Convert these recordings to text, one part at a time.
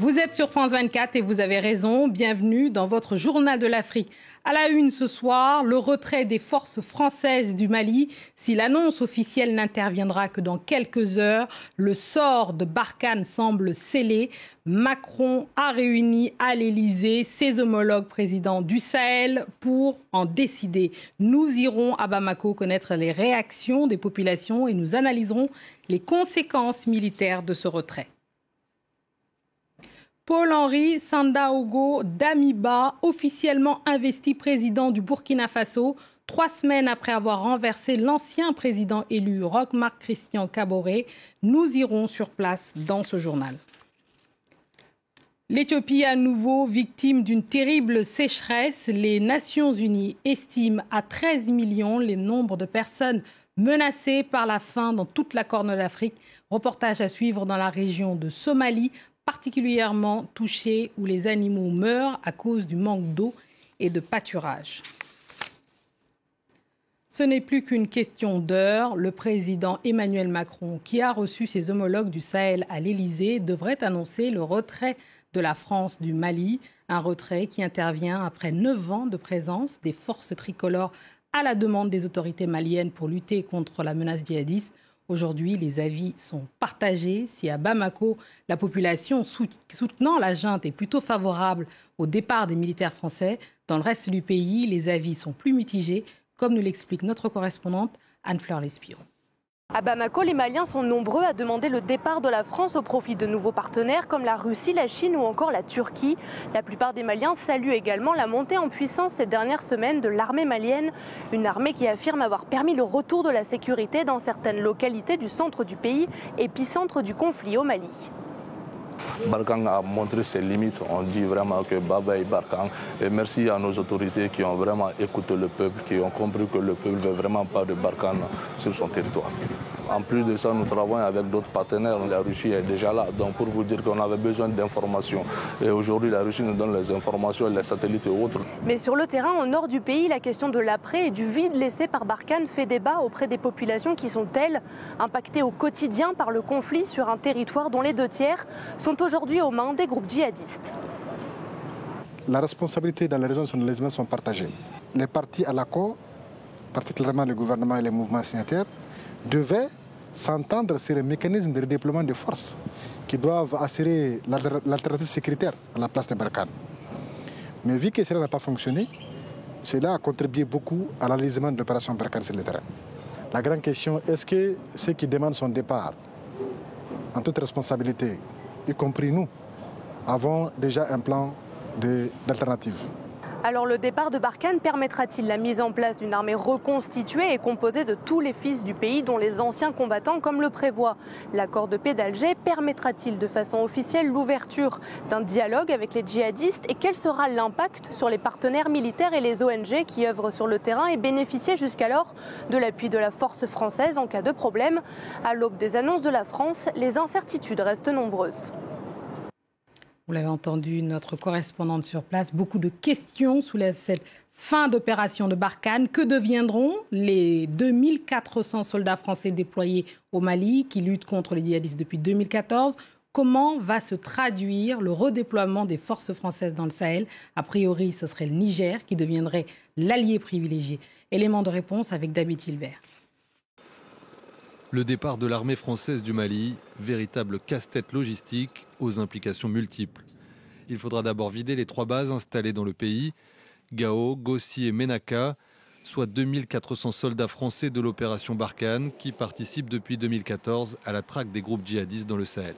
Vous êtes sur France 24 et vous avez raison. Bienvenue dans votre journal de l'Afrique. À la une ce soir, le retrait des forces françaises du Mali. Si l'annonce officielle n'interviendra que dans quelques heures, le sort de Barkhane semble scellé. Macron a réuni à l'Élysée ses homologues présidents du Sahel pour en décider. Nous irons à Bamako connaître les réactions des populations et nous analyserons les conséquences militaires de ce retrait. Paul-Henri Sandaogo Damiba, officiellement investi président du Burkina Faso, 3 semaines après avoir renversé l'ancien président élu Roch-Marc Christian Kaboré. Nous irons sur place dans ce journal. L'Éthiopie à nouveau victime d'une terrible sécheresse. Les Nations Unies estiment à 13 millions le nombre de personnes menacées par la faim dans toute la Corne de l'Afrique. Reportage à suivre dans la région de Somalie, particulièrement touchée où les animaux meurent à cause du manque d'eau et de pâturage. Ce n'est plus qu'une question d'heure. Le président Emmanuel Macron, qui a reçu ses homologues du Sahel à l'Élysée, devrait annoncer le retrait de la France du Mali. Un retrait qui intervient après 9 ans de présence des forces tricolores à la demande des autorités maliennes pour lutter contre la menace djihadiste. Aujourd'hui, les avis sont partagés. Si à Bamako, la population soutenant la junte est plutôt favorable au départ des militaires français, dans le reste du pays, les avis sont plus mitigés, comme nous l'explique notre correspondante Anne-Fleur Lespiro. À Bamako, les Maliens sont nombreux à demander le départ de la France au profit de nouveaux partenaires comme la Russie, la Chine ou encore la Turquie. La plupart des Maliens saluent également la montée en puissance ces dernières semaines de l'armée malienne, une armée qui affirme avoir permis le retour de la sécurité dans certaines localités du centre du pays, épicentre du conflit au Mali. Barkhane a montré ses limites, on dit vraiment que Baba et Barkhane. Et merci à nos autorités qui ont vraiment écouté le peuple, qui ont compris que le peuple ne veut vraiment pas de Barkhane sur son territoire. En plus de ça, nous travaillons avec d'autres partenaires. La Russie est déjà là. Donc pour vous dire qu'on avait besoin d'informations. Et aujourd'hui, la Russie nous donne les informations, les satellites et autres. Mais sur le terrain, au nord du pays, la question de l'après et du vide laissé par Barkhane fait débat auprès des populations qui sont, elles, impactées au quotidien par le conflit sur un territoire dont les 2/3 sont aujourd'hui aux mains des groupes djihadistes. La responsabilité dans les régions sont partagées. Les partis à l'accord, particulièrement le gouvernement et les mouvements signataires, devaient s'entendre sur les mécanismes de redéploiement de forces qui doivent assurer l'alternative sécuritaire à la place de Barkhane. Mais vu que cela n'a pas fonctionné, cela a contribué beaucoup à l'enlisement de l'opération Barkhane sur le terrain. La grande question, est-ce que ceux qui demandent son départ, en toute responsabilité, y compris nous, avons déjà un plan d'alternative? Alors le départ de Barkhane permettra-t-il la mise en place d'une armée reconstituée et composée de tous les fils du pays, dont les anciens combattants, comme le prévoit l'accord de paix d'Alger? Permettra-t-il de façon officielle l'ouverture d'un dialogue avec les djihadistes? Et quel sera l'impact sur les partenaires militaires et les ONG qui œuvrent sur le terrain et bénéficiaient jusqu'alors de l'appui de la force française en cas de problème? À l'aube des annonces de la France, les incertitudes restent nombreuses. Vous l'avez entendu, notre correspondante sur place, beaucoup de questions soulèvent cette fin d'opération de Barkhane. Que deviendront les 2400 soldats français déployés au Mali qui luttent contre les djihadistes depuis 2014 ? Comment va se traduire le redéploiement des forces françaises dans le Sahel? A priori, ce serait le Niger qui deviendrait l'allié privilégié. Élément de réponse avec David Hilbert. Le départ de l'armée française du Mali, véritable casse-tête logistique aux implications multiples. Il faudra d'abord vider les 3 bases installées dans le pays, Gao, Gossi et Ménaka, soit 2400 soldats français de l'opération Barkhane qui participent depuis 2014 à la traque des groupes djihadistes dans le Sahel.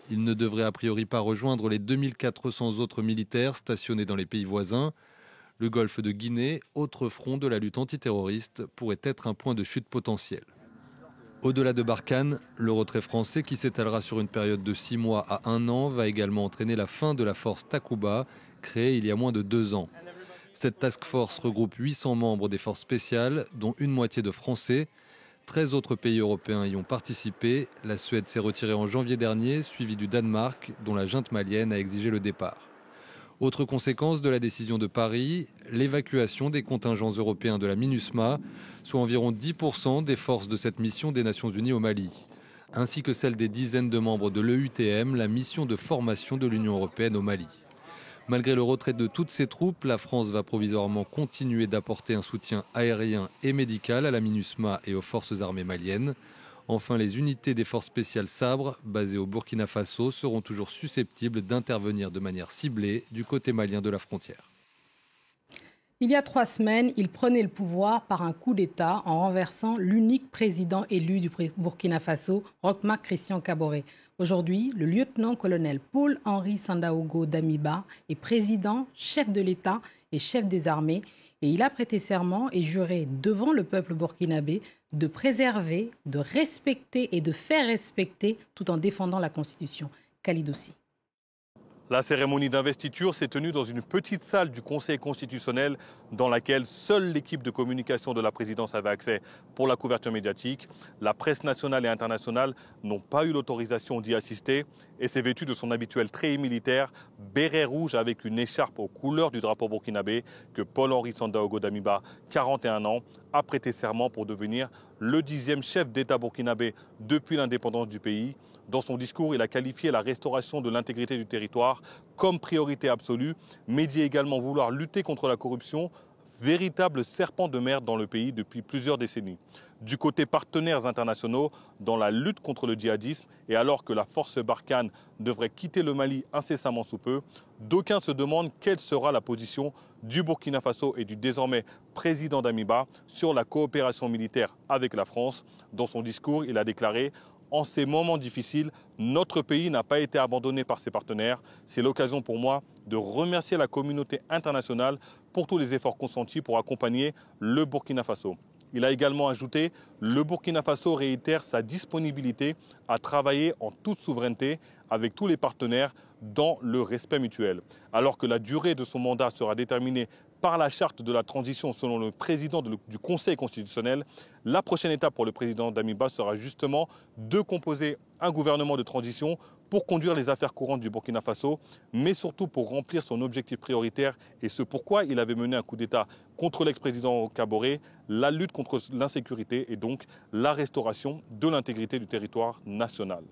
Ils ne devraient a priori pas rejoindre les 2400 autres militaires stationnés dans les pays voisins. Le golfe de Guinée, autre front de la lutte antiterroriste, pourrait être un point de chute potentiel. Au-delà de Barkhane, le retrait français qui s'étalera sur une période de 6 mois à 1 an va également entraîner la fin de la force Takuba, créée il y a moins de 2 ans. Cette task force regroupe 800 membres des forces spéciales, dont une moitié de Français. 13 autres pays européens y ont participé. La Suède s'est retirée en janvier dernier, suivie du Danemark, dont la junte malienne a exigé le départ. Autre conséquence de la décision de Paris, l'évacuation des contingents européens de la MINUSMA, soit environ 10% des forces de cette mission des Nations Unies au Mali. ainsi que celle des dizaines de membres de l'EUTM, la mission de formation de l'Union européenne au Mali. Malgré le retrait de toutes ces troupes, la France va provisoirement continuer d'apporter un soutien aérien et médical à la MINUSMA et aux forces armées maliennes. Enfin, les unités des forces spéciales Sabre, basées au Burkina Faso, seront toujours susceptibles d'intervenir de manière ciblée du côté malien de la frontière. Il y a 3 semaines, il prenait le pouvoir par un coup d'État en renversant l'unique président élu du Burkina Faso, Roch-Marc Christian Kaboré. Aujourd'hui, le lieutenant-colonel Paul-Henri Sandaogo Damiba est président, chef de l'État et chef des armées. Et il a prêté serment et juré devant le peuple burkinabé de préserver, de respecter et de faire respecter tout en défendant la Constitution. Khalid Aussi. La cérémonie d'investiture s'est tenue dans une petite salle du Conseil constitutionnel dans laquelle seule l'équipe de communication de la présidence avait accès pour la couverture médiatique. La presse nationale et internationale n'ont pas eu l'autorisation d'y assister et s'est vêtue de son habituel treillis militaire, béret rouge avec une écharpe aux couleurs du drapeau burkinabé que Paul-Henri Sandaogo Damiba, 41 ans, a prêté serment pour devenir le 10e chef d'État burkinabé depuis l'indépendance du pays. Dans son discours, il a qualifié la restauration de l'intégrité du territoire comme priorité absolue, mais dit également vouloir lutter contre la corruption, véritable serpent de mer dans le pays depuis plusieurs décennies. Du côté partenaires internationaux, dans la lutte contre le djihadisme, et alors que la force Barkhane devrait quitter le Mali incessamment sous peu, d'aucuns se demandent quelle sera la position du Burkina Faso et du désormais président Damiba sur la coopération militaire avec la France. Dans son discours, il a déclaré « En ces moments difficiles, notre pays n'a pas été abandonné par ses partenaires. C'est l'occasion pour moi de remercier la communauté internationale pour tous les efforts consentis pour accompagner le Burkina Faso. » Il a également ajouté « Le Burkina Faso réitère sa disponibilité à travailler en toute souveraineté avec tous les partenaires dans le respect mutuel. » Alors que la durée de son mandat sera déterminée par la charte de la transition selon le président du Conseil constitutionnel, la prochaine étape pour le président Damiba sera justement de composer un gouvernement de transition pour conduire les affaires courantes du Burkina Faso, mais surtout pour remplir son objectif prioritaire et ce pourquoi il avait mené un coup d'État contre l'ex-président Kaboré, la lutte contre l'insécurité et donc la restauration de l'intégrité du territoire national.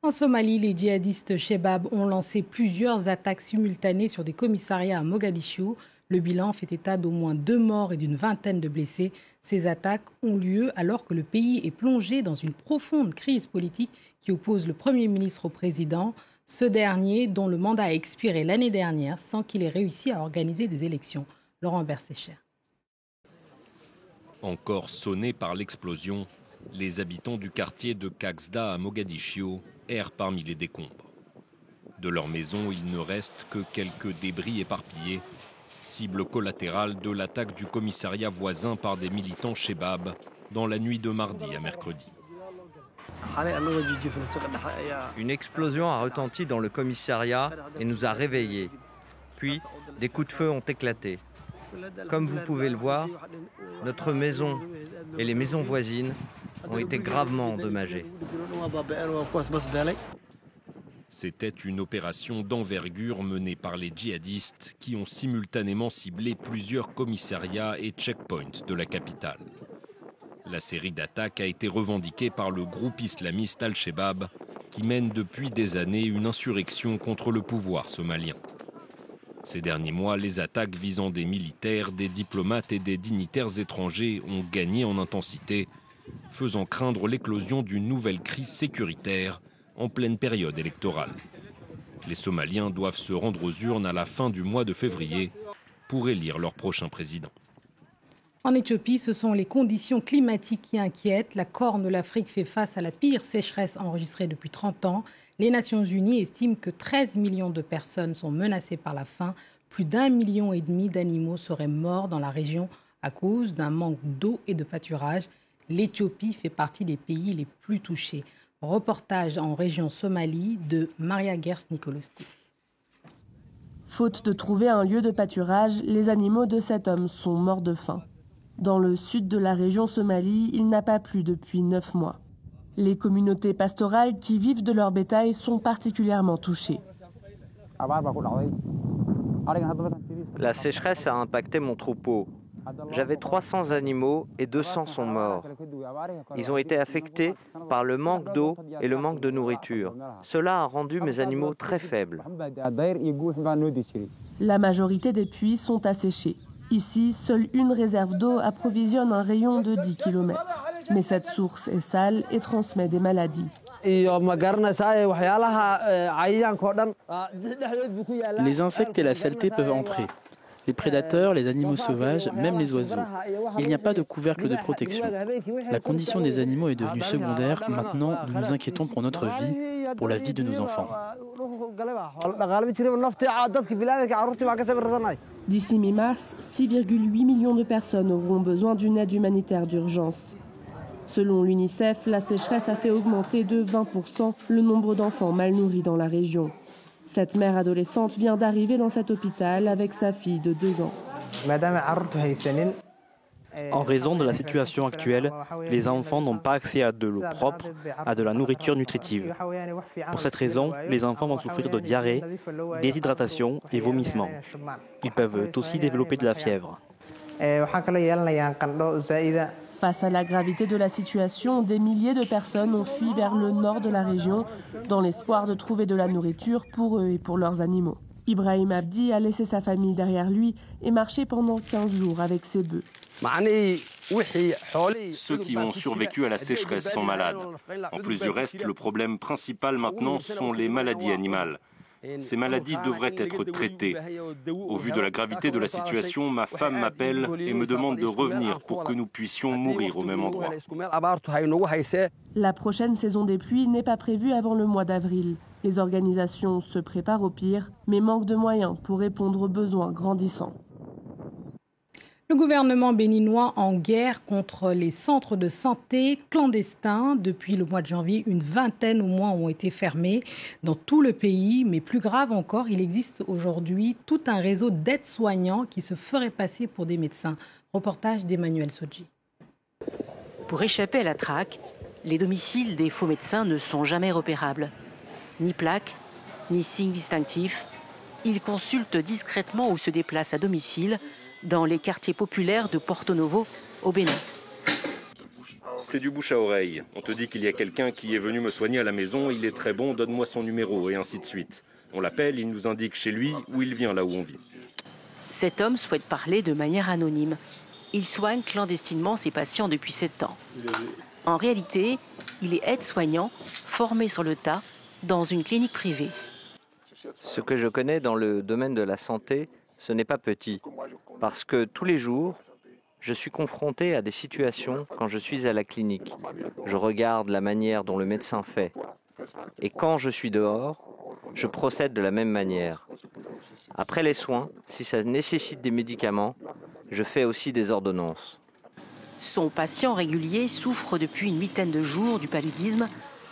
En Somalie, les djihadistes Shebab ont lancé plusieurs attaques simultanées sur des commissariats à Mogadiscio. Le bilan fait état d'au moins 2 morts et d'une vingtaine de blessés. Ces attaques ont lieu alors que le pays est plongé dans une profonde crise politique qui oppose le Premier ministre au président. Ce dernier, dont le mandat a expiré l'année dernière sans qu'il ait réussi à organiser des élections. Laurent Bersécher. Encore sonnés par l'explosion, les habitants du quartier de Kaxda à Mogadiscio errent parmi les décombres. De leur maison, il ne reste que quelques débris éparpillés, cible collatérale de l'attaque du commissariat voisin par des militants Shebab dans la nuit de mardi à mercredi. Une explosion a retenti dans le commissariat et nous a réveillés. Puis, des coups de feu ont éclaté. Comme vous pouvez le voir, notre maison et les maisons voisines ont été gravement endommagées. C'était une opération d'envergure menée par les djihadistes qui ont simultanément ciblé plusieurs commissariats et checkpoints de la capitale. La série d'attaques a été revendiquée par le groupe islamiste Al-Shebab qui mène depuis des années une insurrection contre le pouvoir somalien. Ces derniers mois, les attaques visant des militaires, des diplomates et des dignitaires étrangers ont gagné en intensité, faisant craindre l'éclosion d'une nouvelle crise sécuritaire en pleine période électorale. Les Somaliens doivent se rendre aux urnes à la fin du mois de février pour élire leur prochain président. En Éthiopie, ce sont les conditions climatiques qui inquiètent. La Corne de l'Afrique fait face à la pire sécheresse enregistrée depuis 30 ans. Les Nations Unies estiment que 13 millions de personnes sont menacées par la faim. Plus d'1,5 million d'animaux seraient morts dans la région à cause d'un manque d'eau et de pâturage. L'Éthiopie fait partie des pays les plus touchés. Reportage en région Somalie de Maria Gers-Nikoloski. Faute de trouver un lieu de pâturage, les animaux de cet homme sont morts de faim. Dans le sud de la région Somalie, il n'a pas plu depuis 9 mois. Les communautés pastorales qui vivent de leur bétail sont particulièrement touchées. La sécheresse a impacté mon troupeau. J'avais 300 animaux et 200 sont morts. Ils ont été affectés par le manque d'eau et le manque de nourriture. Cela a rendu mes animaux très faibles. La majorité des puits sont asséchés. Ici, seule une réserve d'eau approvisionne un rayon de 10 km. Mais cette source est sale et transmet des maladies. Les insectes et la saleté peuvent entrer. Les prédateurs, les animaux sauvages, même les oiseaux. Il n'y a pas de couvercle de protection. La condition des animaux est devenue secondaire. Maintenant, nous nous inquiétons pour notre vie, pour la vie de nos enfants. D'ici mi-mars, 6,8 millions de personnes auront besoin d'une aide humanitaire d'urgence. Selon l'UNICEF, la sécheresse a fait augmenter de 20% le nombre d'enfants mal nourris dans la région. Cette mère adolescente vient d'arriver dans cet hôpital avec sa fille de 2 ans. En raison de la situation actuelle, les enfants n'ont pas accès à de l'eau propre, à de la nourriture nutritive. Pour cette raison, les enfants vont souffrir de diarrhée, déshydratation et vomissements. Ils peuvent aussi développer de la fièvre. Face à la gravité de la situation, des milliers de personnes ont fui vers le nord de la région dans l'espoir de trouver de la nourriture pour eux et pour leurs animaux. Ibrahim Abdi a laissé sa famille derrière lui et marché pendant 15 jours avec ses bœufs. Ceux qui ont survécu à la sécheresse sont malades. En plus du reste, le problème principal maintenant sont les maladies animales. Ces maladies devraient être traitées. Au vu de la gravité de la situation, ma femme m'appelle et me demande de revenir pour que nous puissions mourir au même endroit. La prochaine saison des pluies n'est pas prévue avant le mois d'avril. Les organisations se préparent au pire, mais manquent de moyens pour répondre aux besoins grandissants. Le gouvernement béninois en guerre contre les centres de santé clandestins. Depuis le mois de janvier, une vingtaine au moins ont été fermés dans tout le pays. Mais plus grave encore, il existe aujourd'hui tout un réseau d'aides-soignants qui se feraient passer pour des médecins. Reportage d'Emmanuel Sodji. Pour échapper à la traque, les domiciles des faux médecins ne sont jamais repérables. Ni plaques, ni signes distinctifs. Ils consultent discrètement ou se déplacent à domicile dans les quartiers populaires de Porto Novo, au Bénin. C'est du bouche à oreille. On te dit qu'il y a quelqu'un qui est venu me soigner à la maison, il est très bon, donne-moi son numéro, et ainsi de suite. On l'appelle, il nous indique chez lui où il vient là où on vit. Cet homme souhaite parler de manière anonyme. Il soigne clandestinement ses patients depuis 7 ans. En réalité, il est aide-soignant, formé sur le tas, dans une clinique privée. Ce que je connais dans le domaine de la santé, ce n'est pas petit, parce que tous les jours, je suis confronté à des situations quand je suis à la clinique. Je regarde la manière dont le médecin fait. Et quand je suis dehors, je procède de la même manière. Après les soins, si ça nécessite des médicaments, je fais aussi des ordonnances. Son patient régulier souffre depuis une 8aine de jours du paludisme,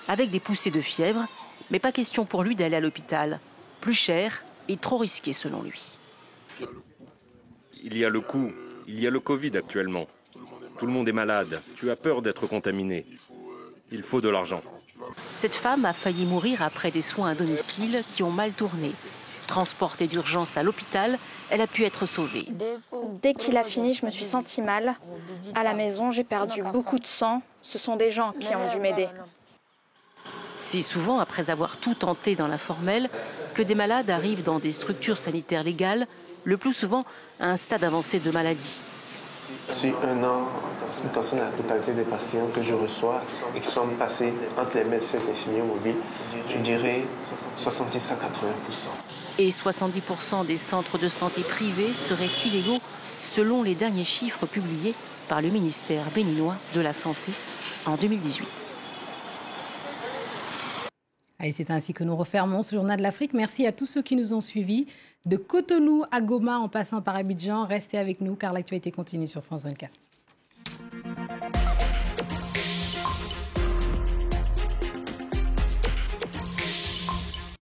avec des poussées de fièvre, mais pas question pour lui d'aller à l'hôpital. Plus cher et trop risqué selon lui. Il y a le coût, il y a le Covid actuellement. Tout le monde est malade, tu as peur d'être contaminé. Il faut de l'argent. Cette femme a failli mourir après des soins à domicile qui ont mal tourné. Transportée d'urgence à l'hôpital, elle a pu être sauvée. Dès qu'il a fini, je me suis sentie mal. À la maison, j'ai perdu beaucoup de sang. Ce sont des gens qui ont dû m'aider. C'est souvent après avoir tout tenté dans l'informel que des malades arrivent dans des structures sanitaires légales, le plus souvent à un stade avancé de maladie. Sur un an, ce qui concerne la totalité des patients que je reçois et qui sont passés entre les médecins et infirmiers mobiles, je dirais 70 à 80%. Et 70% des centres de santé privés seraient illégaux selon les derniers chiffres publiés par le ministère béninois de la Santé en 2018. Et c'est ainsi que nous refermons ce journal de l'Afrique. Merci à tous ceux qui nous ont suivis. De Cotonou à Goma en passant par Abidjan, restez avec nous car l'actualité continue sur France 24.